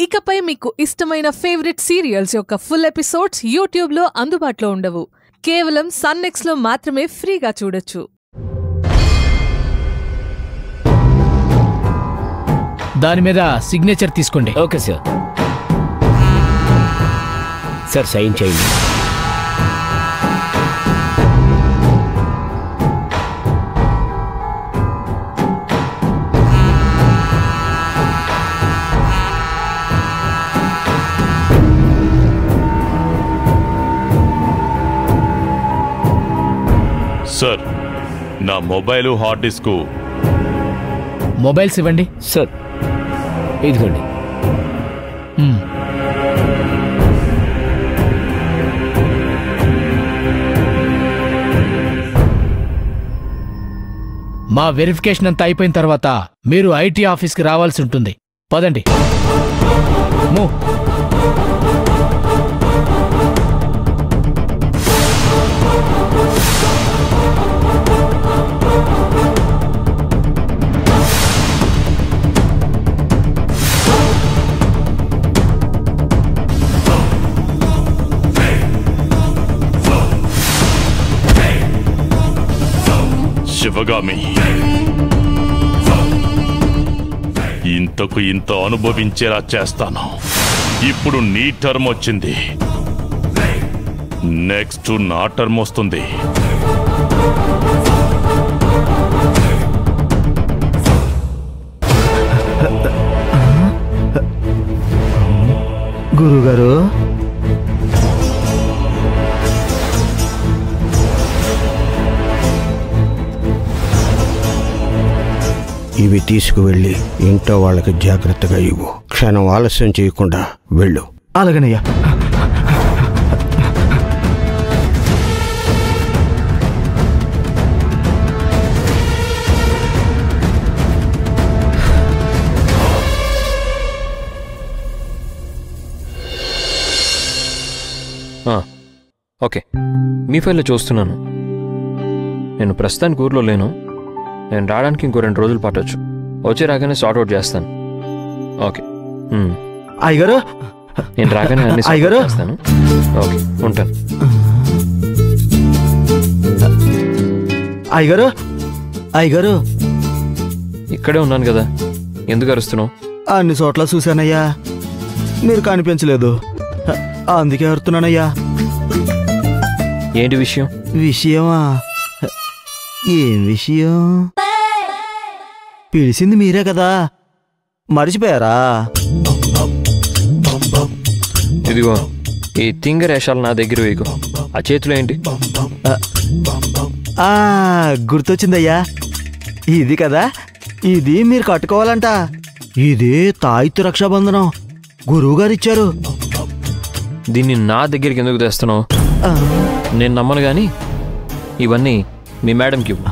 ఇకపై మీకు ఇష్టమైన ఫేవరెట్ సీరియల్స్ యొక్క ఫుల్ ఎపిసోడ్స్ యూట్యూబ్లో అందుబాటులో ఉండవు. కేవలం సన్నెక్స్లో మాత్రమే ఫ్రీగా చూడొచ్చు. దాని మీద సిగ్నేచర్ తీసుకోండి. Okay sir. సార్ సైన్ చేయండి. సార్, నా మొబైలు హార్డ్ డిస్క్. మొబైల్స్ ఇవ్వండి. సార్ ఇదిగోండి. మా వెరిఫికేషన్ అంతా అయిపోయిన తర్వాత మీరు ఐటీ ఆఫీస్కి రావాల్సి ఉంటుంది. పదండి. శివగామి, ఇంతకు ఇంత అనుభవించేలా చేస్తాను. ఇప్పుడు నీ టర్మ్ వచ్చింది, నెక్స్ట్ నా టర్మ్ వస్తుంది. గురుగారు, ఇవి తీసుకువెళ్ళి ఇంట్లో వాళ్ళకి జాగ్రత్తగా ఇవ్వు. క్షణం ఆలస్యం చేయకుండా వెళ్ళు. అలాగనయ్యా. ఓకే, మీ ఫైల్లో చూస్తున్నాను. నేను ప్రస్తుతానికి ఊర్లో లేను. నేను రావడానికి ఇంకో 2 రోజులు పట్టవచ్చు. వచ్చి రాగానే సార్ట్అవుట్ చేస్తాను. ఓకే అయ్యగారు, నేను రాగానే అన్ని సార్ట్అవుట్ చేస్తాను. ఓకే, ఉంటాను. అయ్యగారు, అయ్యగారు, ఇక్కడే ఉన్నాను కదా, ఎందుకు అరుస్తున్నావు? అన్ని చోట్ల చూశానయ్యా, మీరు కనిపించలేదు, అందుకే అరుతున్నానయ్యా. ఏంటి విషయం? విషయమా? ఏం విషయం? పిలిచింది మీరే కదా, మర్చిపోయారా? ఇదిగో ఈ తింగరేషాలు నా దగ్గర వేయకు. ఆ చేతిలో ఏంటి? గుర్తొచ్చిందయ్యా, ఇది కదా, ఇది మీరు కట్టుకోవాలంట. ఇది తాయిత్తు రక్షాబంధనం, గురువుగారు ఇచ్చారు. దీన్ని నా దగ్గరికి ఎందుకు తెస్తున్నావు? నేను నమ్మను కానీ ఇవన్నీ మీ మేడంకి ఇవ్వు.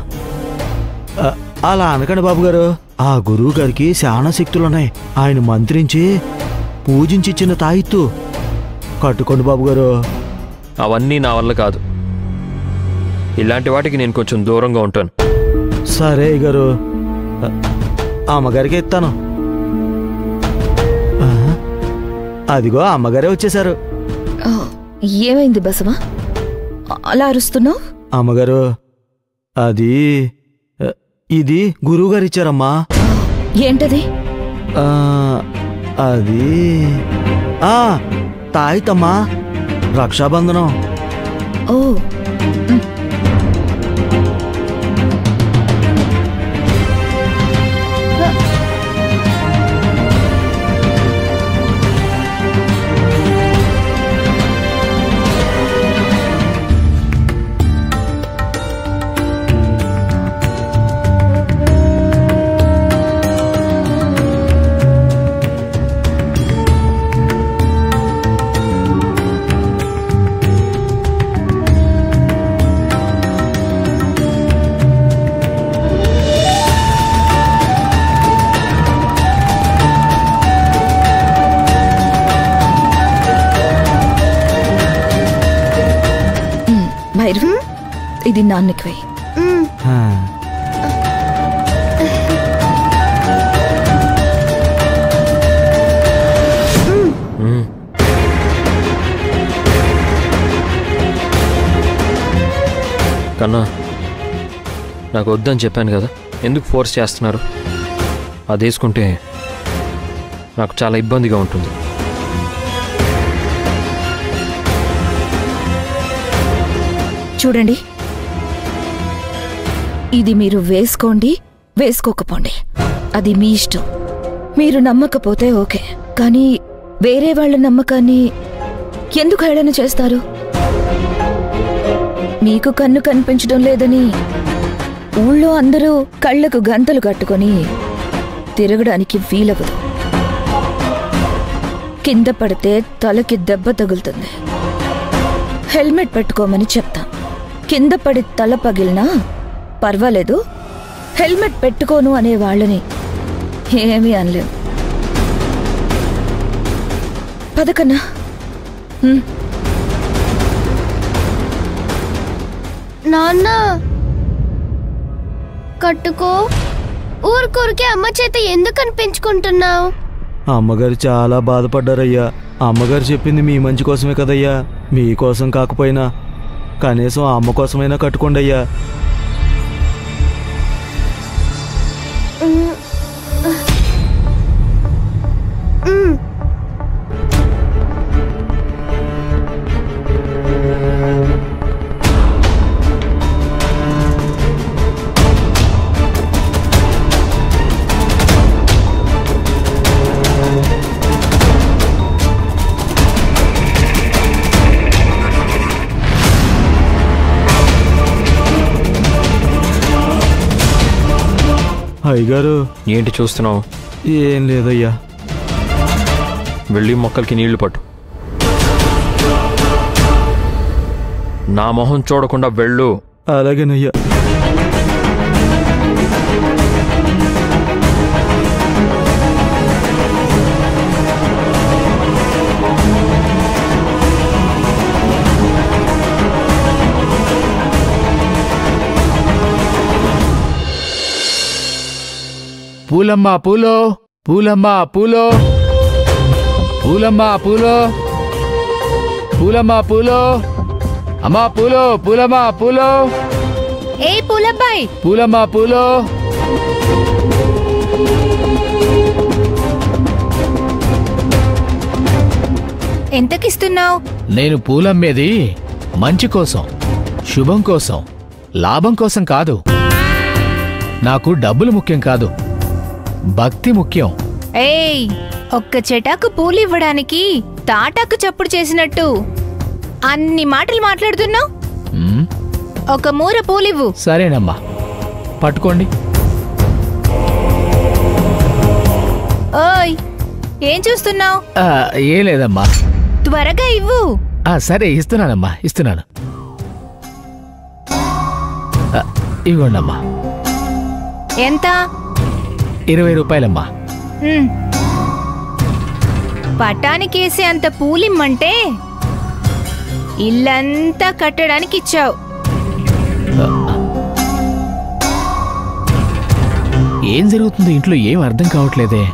అలా అనకండి బాబు గారు, ఆ గురువు గారికి చాలా శక్తులున్నాయి. ఆయన మంత్రించి పూజించి ఇచ్చిన తాయిత్తు కట్టుకోండి బాబు గారు. అవన్నీ నా వల్ల కాదు. ఇలాంటి వాటికి నేను కొంచెం దూరంగా ఉంటాను. సరే గారు, అమ్మగారికి ఇస్తాను. అదిగో అమ్మగారే వచ్చేశారు. ఏమైంది బసవా, అలా అరుస్తున్నావు? అమ్మగారు, అది ఇది గురువుగారు ఇచ్చారమ్మా. ఏంటది? అది తాయితమ్మా, రక్షాబంధనం. ఓ, ఇది నాన్నకి. కన్నా నాకు వద్దని చెప్పాను కదా, ఎందుకు ఫోర్స్ చేస్తున్నారు? అది వేసుకుంటే నాకు చాలా ఇబ్బందిగా ఉంటుంది. చూడండి, ఇది మీరు వేసుకోండి, వేసుకోకపోండి, అది మీ ఇష్టం. మీరు నమ్మకపోతే ఓకే, కానీ వేరే వాళ్ళ నమ్మకాన్ని ఎందుకు హేళన చేస్తారు? మీకు కన్ను కనిపించడం లేదని ఊళ్ళో అందరూ కళ్ళకు గంతలు కట్టుకొని తిరగడానికి వీలవదు. కింద పడితే తలకి దెబ్బ తగులుతుంది. హెల్మెట్ పెట్టుకోమని చెప్తాం. కింద పడి తల పగిలినా పర్వాలేదు, హెల్మెట్ పెట్టుకోను అనే వాళ్ళని ఏమీ అనలేం. పదకన్నా. నాన్న కట్టుకో. ఊరికే అమ్మ చేత ఎందుకు అనిపించుకుంటున్నావు? అమ్మగారు చాలా బాధపడ్డారయ్యా. అమ్మగారు చెప్పింది మీ మంచి కోసమే కదయ్యా. మీకోసం కాకపోయినా కనీసం ఆ అమ్మ కోసమైనా కట్టుకోండి అయ్యా. అయ్యగారు, ఏంటి చూస్తున్నావు? ఏం లేదయ్యా. వెళ్ళి మొక్కలకి నీళ్లు పట్టు. నా మొహం చూడకుండా వెళ్ళు. అలాగేనయ్యా. పూలమ్మ పూలో, పూలమ్మ పూలో, పూలమ్మ పూలో, పూలమ్మ పూలో, అమ్మా పూలో, పూలమ్మ పూలో. ఏ పూలబ్బాయి, పూలమ్మ పూలో. ఎంతకిస్తున్నావు? నేను పూలమ్మేది మంచి కోసం, శుభం కోసం, లాభం కోసం కాదు. నాకు డబ్బులు ముఖ్యం కాదు, భక్తి ముఖ్యం. ఏయ్, ఒక్క చెటాకు పూలు ఇవ్వడానికి తాటాకు చప్పుడు చేసినట్టు అన్ని మాటలు మాట్లాడుతున్నావు. ఒక మూర పూలివ్వు. సరేనమ్మా, పట్టుకోండి. ఓయ్, ఏం చూస్తున్నావు? ఏం లేదమ్మా. త్వరగా ఇవ్వు. సరే, ఇస్తున్నానమ్మా, ఇస్తున్నాను. ఇవ్వండమ్మా. ఎంత? 20 రూపాయలమ్మా. పటానికేసి అంత పూలిమ్మంటే ఇల్లంతా కట్టడానికి ఇచ్చావు. ఏం జరుగుతుందో ఇంట్లో ఏం అర్థం కావట్లేదే.